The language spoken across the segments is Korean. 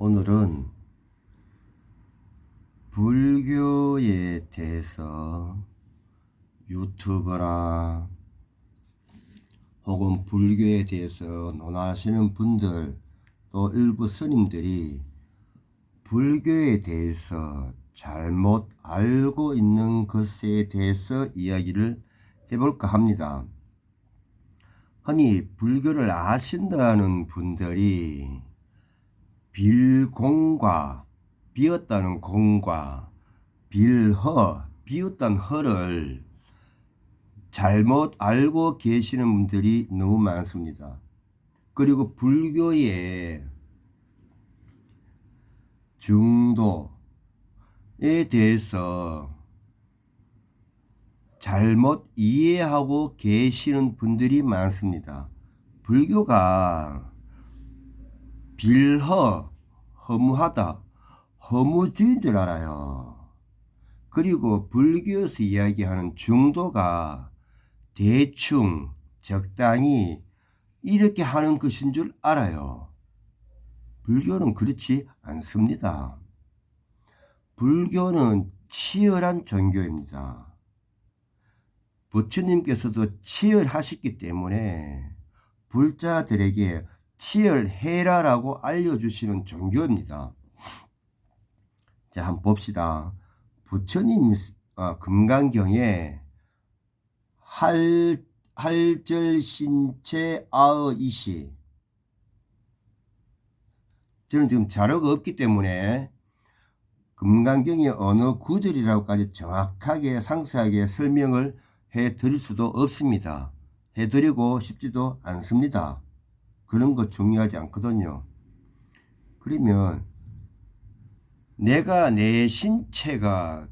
오늘은 불교에 대해서 유튜버나 혹은 불교에 대해서 논하시는 분들, 또 일부 스님들이 불교에 대해서 잘못 알고 있는 것에 대해서 이야기를 해볼까 합니다. 흔히 불교를 아신다는 분들이 빌공과 비었다는 공과 비었다는 허를 잘못 알고 계시는 분들이 너무 많습니다. 그리고 불교의 중도에 대해서 잘못 이해하고 계시는 분들이 많습니다. 불교가 허무하다, 허무주의인 줄 알아요. 그리고 불교에서 이야기하는 중도가 대충 적당히 이렇게 하는 것인 줄 알아요. 불교는 그렇지 않습니다. 불교는 치열한 종교입니다. 부처님께서도 치열하셨기 때문에 불자들에게 치열해라라고 알려주시는 종교입니다. 자, 한번 봅시다. 부처님 금강경에 할절신체 아의이시, 저는 지금 자료가 없기 때문에 금강경의 어느 구절이라고까지 정확하게 상세하게 설명을 해드릴 수도 없습니다. 해드리고 싶지도 않습니다. 그런 거 중요하지 않거든요. 그러면 내가 내 신체가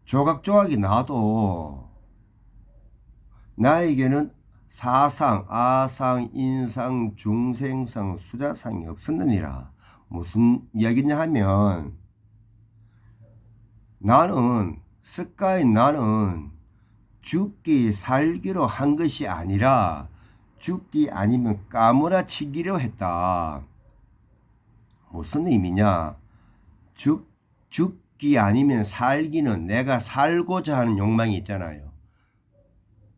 조각조각이 나도 나에게는 사상, 아상, 인상, 중생상, 수자상이 없었느니라. 무슨 이야기냐 하면 나는 죽기 살기로 한 것이 아니라 죽기 아니면 까무라치기로 했다. 무슨 의미냐? 죽기 아니면 살기는 내가 살고자 하는 욕망이 있잖아요.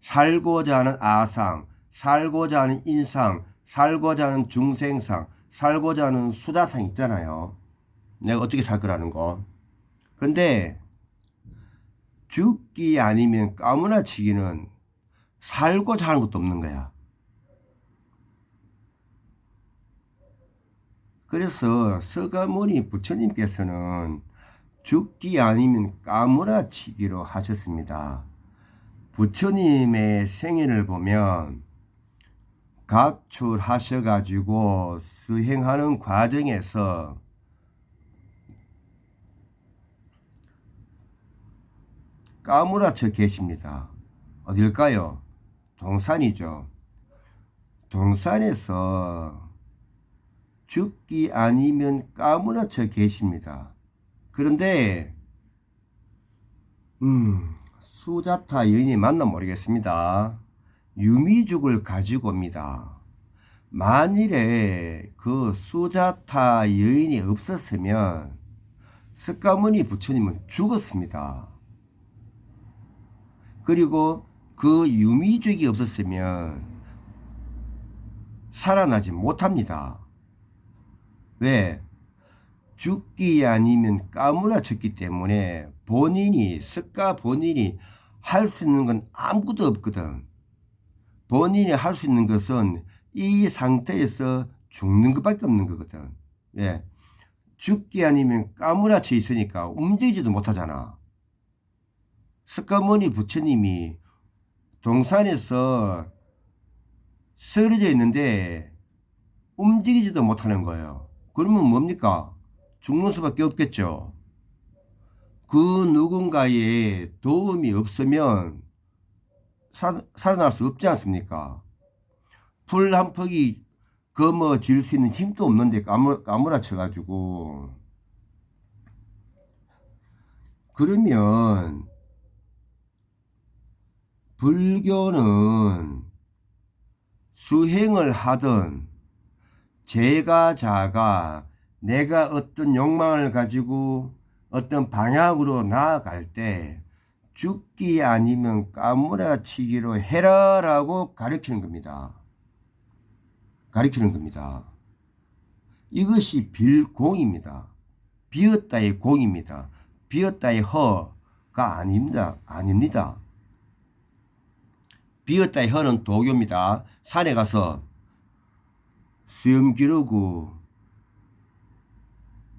살고자 하는 아상, 살고자 하는 인상, 살고자 하는 중생상, 살고자 하는 수다상 있잖아요. 내가 어떻게 살 거라는 거. 근데 죽기 아니면 까무라치기는 살고자 하는 것도 없는 거야. 그래서 서가모니 부처님께서는 죽기 아니면 까무라치기로 하셨습니다. 부처님의 생애를 보면 가출하셔가지고 수행하는 과정에서 까무라쳐 계십니다. 어딜까요? 동산이죠. 동산에서 죽기 아니면 까무라쳐 계십니다. 그런데 수자타 여인이 맞나 모르겠습니다. 유미죽을 가지고 옵니다. 만일에 그 수자타 여인이 없었으면 석가모니 부처님은 죽었습니다. 그리고 그 유미죽이 없었으면 살아나지 못합니다. 왜? 죽기 아니면 까무라쳤기 때문에 석가 본인이 할 수 있는 건 아무것도 없거든. 본인이 할 수 있는 것은 이 상태에서 죽는 것밖에 없는 거거든. 왜? 죽기 아니면 까무라쳐 있으니까 움직이지도 못하잖아. 석가모니 부처님이 동산에서 쓰러져 있는데 움직이지도 못하는 거예요. 그러면 뭡니까? 죽는 수밖에 없겠죠. 그 누군가의 도움이 없으면 살아날 수 없지 않습니까? 풀 한 폭이 거머쥘 수 있는 힘도 없는데 까무라쳐가지고. 그러면 불교는 수행을 하든 제가 자가 내가 어떤 욕망을 가지고 어떤 방향으로 나아갈 때 죽기 아니면 까무라치기로 해라라고 가르치는 겁니다. 가르치는 겁니다. 이것이 빌공입니다. 비었다의 공입니다. 비었다의 허가 아닙니다. 아닙니다. 비었다의 허는 도교입니다. 산에 가서 수염 기르고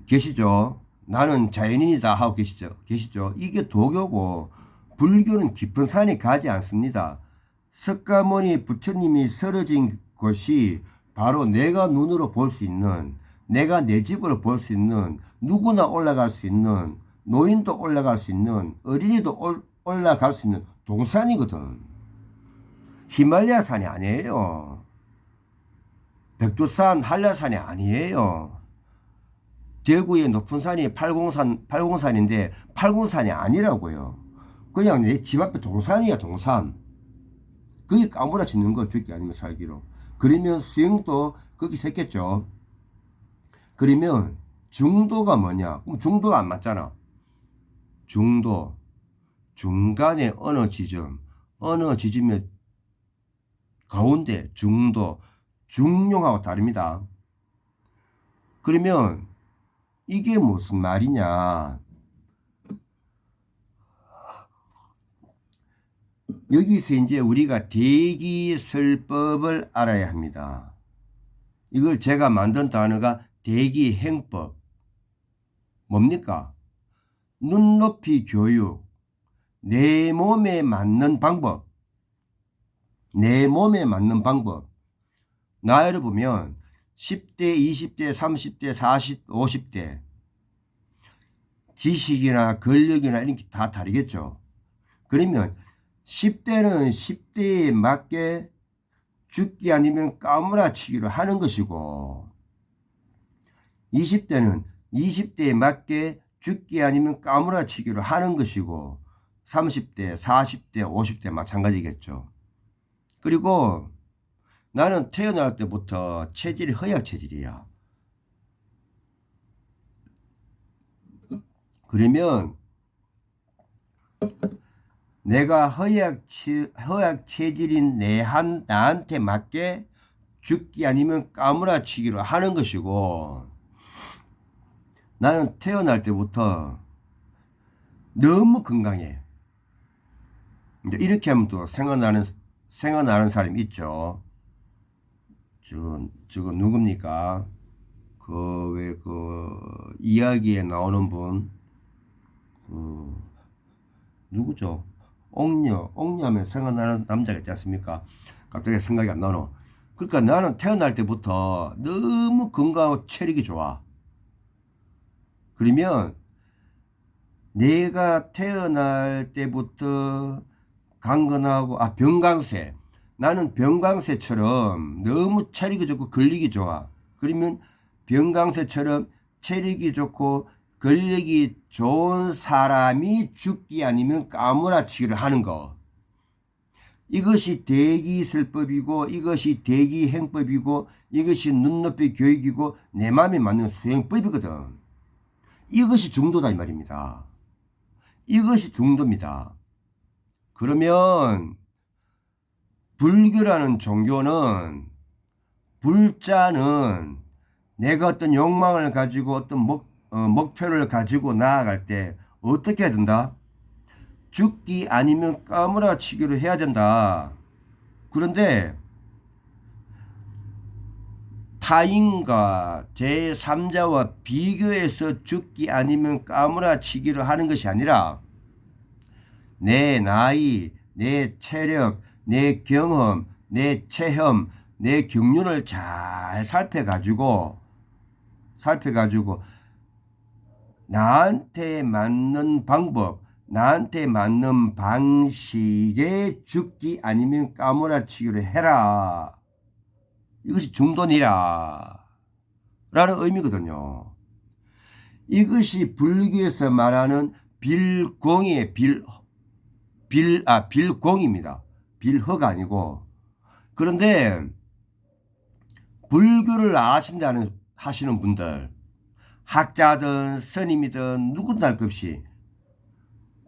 계시죠? 나는 자연인이다 하고 계시죠? 이게 도교고, 불교는 깊은 산에 가지 않습니다. 석가모니 부처님이 쓰러진 곳이 바로 내가 눈으로 볼 수 있는, 내가 내 집으로 볼 수 있는, 누구나 올라갈 수 있는, 노인도 올라갈 수 있는, 어린이도 올라갈 수 있는 동산이거든. 히말라야 산이 아니에요. 백두산, 한라산이 아니에요. 대구의 높은 산이 팔공산인데 팔공산이 아니라고요. 그냥 내 집 앞에 동산이야, 동산. 거기 아무나 짓는 거 죽기 아니면 살기로. 그러면 수행도 거기 샜겠죠. 그러면 중도가 뭐냐? 그럼 중도가 안 맞잖아. 중도, 중간에 어느 지점에 가운데 중도, 중용하고 다릅니다. 그러면 이게 무슨 말이냐? 여기서 이제 우리가 대기설법을 알아야 합니다. 이걸 제가 만든 단어가 대기행법. 뭡니까? 눈높이 교육. 내 몸에 맞는 방법. 내 몸에 맞는 방법. 나이를 보면 10대, 20대, 30대, 40, 50대 지식이나 권력이나 이런 게 다 다르겠죠. 그러면 10대는 10대에 맞게 죽기 아니면 까무라치기를 하는 것이고, 20대는 20대에 맞게 죽기 아니면 까무라치기를 하는 것이고, 30대, 40대, 50대 마찬가지겠죠. 그리고 나는 태어날 때부터 체질이 허약 체질이야. 그러면 내가 허약 체질인 나한테 맞게 죽기 아니면 까무라치기로 하는 것이고, 나는 태어날 때부터 너무 건강해. 이렇게 하면 또 생각나는 사람이 있죠. 지금 누굽니까? 이야기에 나오는 분, 누구죠? 옥녀하면 생각나는 남자가 있지 않습니까? 갑자기 생각이 안 나노. 그러니까 나는 태어날 때부터 너무 건강하고 체력이 좋아. 그러면 내가 태어날 때부터 강건하고, 병강세. 나는 병강세처럼 너무 체력이 좋고 근력이 좋아. 그러면 병강세처럼 체력이 좋고 근력이 좋은 사람이 죽기 아니면 까무라치기를 하는 거. 이것이 대기설법이고, 이것이 대기행법이고, 이것이 눈높이 교육이고, 내 마음에 맞는 수행법이거든. 이것이 중도다 이 말입니다. 이것이 중도입니다. 그러면 불교라는 종교는, 불자는 내가 어떤 욕망을 가지고 어떤 목표를 가지고 나아갈 때 어떻게 해야 된다? 죽기 아니면 까무라치기로 해야 된다. 그런데 타인과 제3자와 비교해서 죽기 아니면 까무라치기를 하는 것이 아니라, 내 나이, 내 체력, 내 경험, 내 체험, 내 경륜을 잘 살펴가지고 나한테 맞는 방법, 나한테 맞는 방식의 죽기 아니면 까무라치기를 해라. 이것이 중도니라 라는 의미거든요. 이것이 불교에서 말하는 빌공의 빌공입니다. 빌허가 아니고. 그런데 불교를 하시는 분들, 학자든 스님이든 누구든 할 것 없이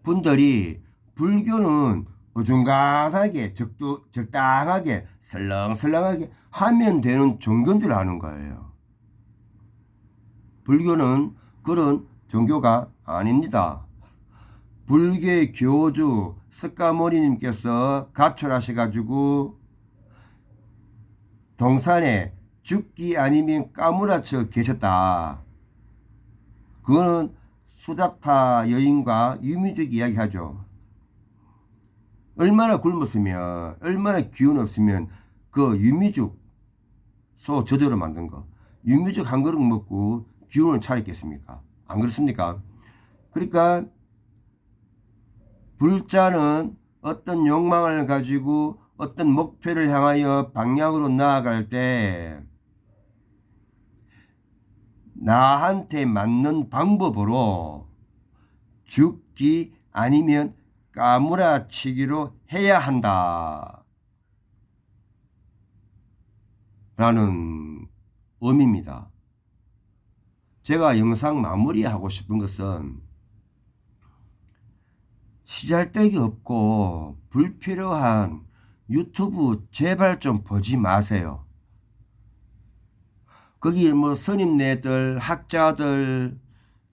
분들이 불교는 어중간하게 적당하게 설렁설렁하게 하면 되는 종교인 줄 아는 거예요. 불교는 그런 종교가 아닙니다. 불교의 교주 석가모니님께서 가출하셔가지고 동산에 죽기 아니면 까무라쳐 계셨다. 그거는 수자타 여인과 유미죽 이야기하죠. 얼마나 굶었으면, 얼마나 기운 없으면 그 유미죽 소 저절로 만든 거 유미죽 한 그릇 먹고 기운을 차렸겠습니까? 안 그렇습니까? 그러니까 불자는 어떤 욕망을 가지고 어떤 목표를 향하여 방향으로 나아갈 때 나한테 맞는 방법으로 죽기 아니면 까무라치기로 해야 한다 라는 의미입니다. 제가 영상 마무리하고 싶은 것은 시잘데기 없고 불필요한 유튜브 제발 좀 보지 마세요. 거기 뭐 스님네들, 학자들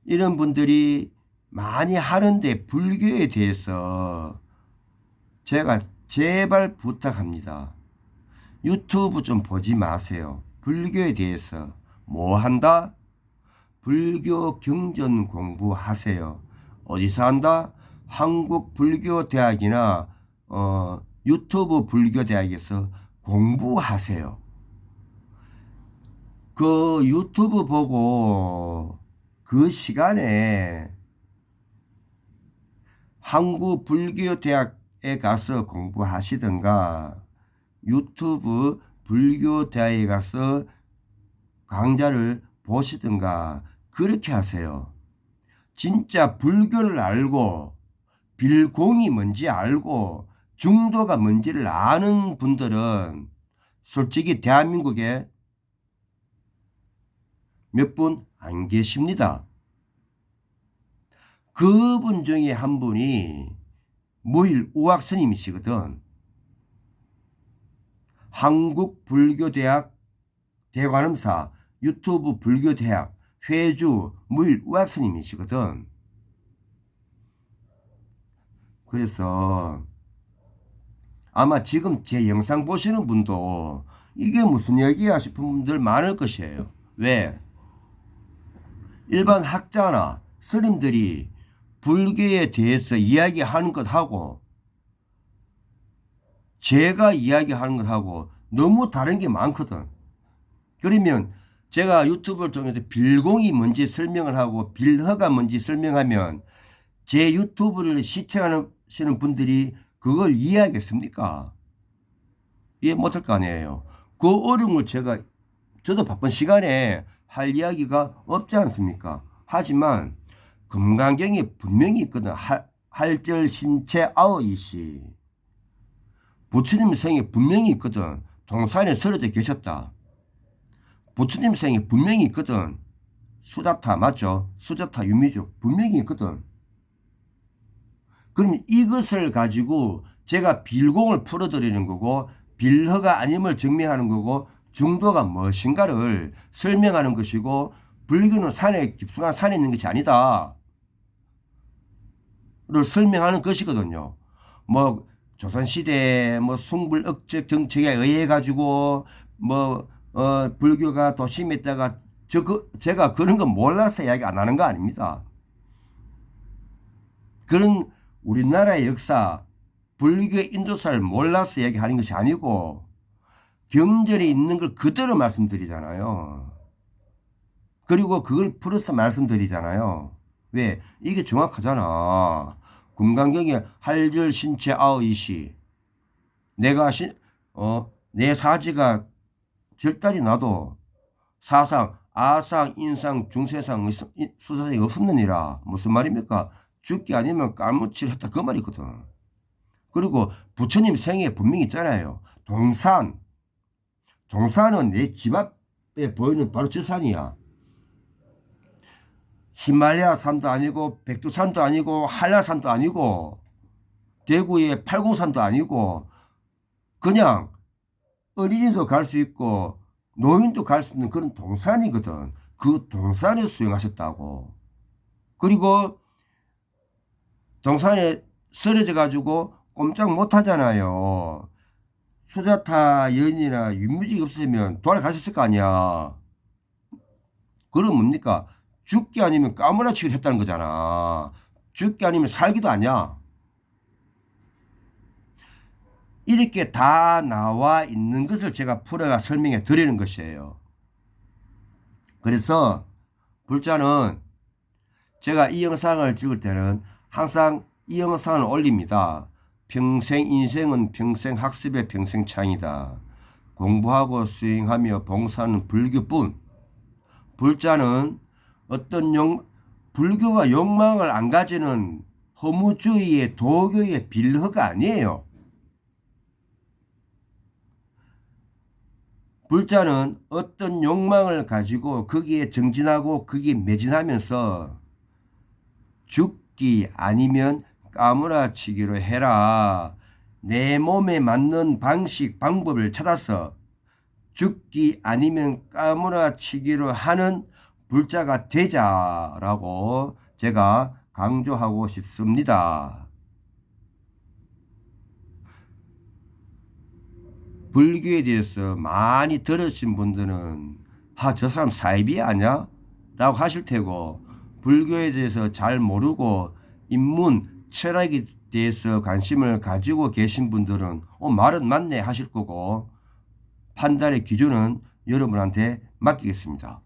이런 분들이 많이 하는데 불교에 대해서 제가 제발 부탁합니다. 유튜브 좀 보지 마세요. 불교에 대해서 뭐 한다? 불교 경전 공부하세요. 어디서 한다? 한국불교대학이나 유튜브 불교대학에서 공부하세요. 그 유튜브 보고 그 시간에 한국불교대학에 가서 공부하시든가 유튜브 불교대학에 가서 강좌를 보시든가 그렇게 하세요. 진짜 불교를 알고 빌공이 뭔지 알고 중도가 뭔지를 아는 분들은 솔직히 대한민국에 몇 분 안 계십니다. 그분 중에 한 분이 무일 우학 스님이시거든. 한국불교대학 대관음사 유튜브 불교대학 회주 무일 우학 스님이시거든. 그래서 아마 지금 제 영상 보시는 분도 이게 무슨 얘기야 싶은 분들 많을 것이에요. 왜? 일반 학자나 스님들이 불교에 대해서 이야기하는 것하고 제가 이야기하는 것하고 너무 다른 게 많거든. 그러면 제가 유튜브를 통해서 빌공이 뭔지 설명을 하고 빌허가 뭔지 설명하면 제 유튜브를 시청하시는 분들이 그걸 이해하겠습니까? 이해 못할 거 아니에요. 그 어려움을 저도 바쁜 시간에 할 이야기가 없지 않습니까? 하지만 금강경에 분명히 있거든. 할절신체 아오이시 부처님 생에 분명히 있거든. 동산에 쓰러져 계셨다. 부처님 생에 분명히 있거든. 수자타 맞죠? 수자타 유미죽 분명히 있거든. 그럼 이것을 가지고 제가 빌공을 풀어드리는 거고 빌허가 아님을 증명하는 거고 중도가 무엇인가를 설명하는 것이고 불교는 산에 깊숙한 산에 있는 것이 아니다 를 설명하는 것이거든요. 뭐 조선시대 뭐 숭불억적 정책에 의해 가지고 불교가 도심했다가 제가 그런 거 몰라서 이야기 안 하는 거 아닙니다. 그런 우리나라의 역사 불교의 인도사를 몰라서 얘기하는 것이 아니고 경전에 있는 걸 그대로 말씀드리잖아요. 그리고 그걸 풀어서 말씀드리잖아요. 왜? 이게 정확하잖아. 금강경에 할절신체 아의시 내 사지가 절단이 나도 사상 아상 인상 중세상 수사상이 없었느니라. 무슨 말입니까? 죽기 아니면 까무치를 했다 그 말이거든. 그리고 부처님 생에 분명히 있잖아요. 동산은 내 집 앞 보이는 바로 저 산이야. 히말라야 산도 아니고 백두산도 아니고 한라산도 아니고 대구의 팔공산도 아니고 그냥 어린이도 갈 수 있고 노인도 갈 수 있는 그런 동산이거든. 그 동산에 수영하셨다고. 그리고 동산에 쓰러져 가지고 꼼짝 못 하잖아요. 수자타 연이나 유무직이 없으면 돌아가셨을 거 아니야. 그럼 뭡니까? 죽기 아니면 까무라치기를 했다는 거잖아. 죽기 아니면 살기도 아니야. 이렇게 다 나와 있는 것을 제가 풀어가 설명해 드리는 것이에요. 그래서 불자는 제가 이 영상을 찍을 때는 항상 이 영상을 올립니다. 평생 인생은 평생 학습의 평생 창이다. 공부하고 수행하며 봉사는 불교뿐. 불자는 불교가 욕망을 안 가지는 허무주의의 도교의 빌허가 아니에요. 불자는 어떤 욕망을 가지고 거기에 정진하고 거기에 매진하면서 죽기 아니면 까무라치기로 해라. 내 몸에 맞는 방식, 방법을 찾아서 죽기 아니면 까무라치기로 하는 불자가 되자라고 제가 강조하고 싶습니다. 불교에 대해서 많이 들으신 분들은 저 사람 사이비 아니야? 라고 하실 테고 불교에 대해서 잘 모르고 인문, 철학에 대해서 관심을 가지고 계신 분들은 말은 맞네 하실 거고 판단의 기준은 여러분한테 맡기겠습니다.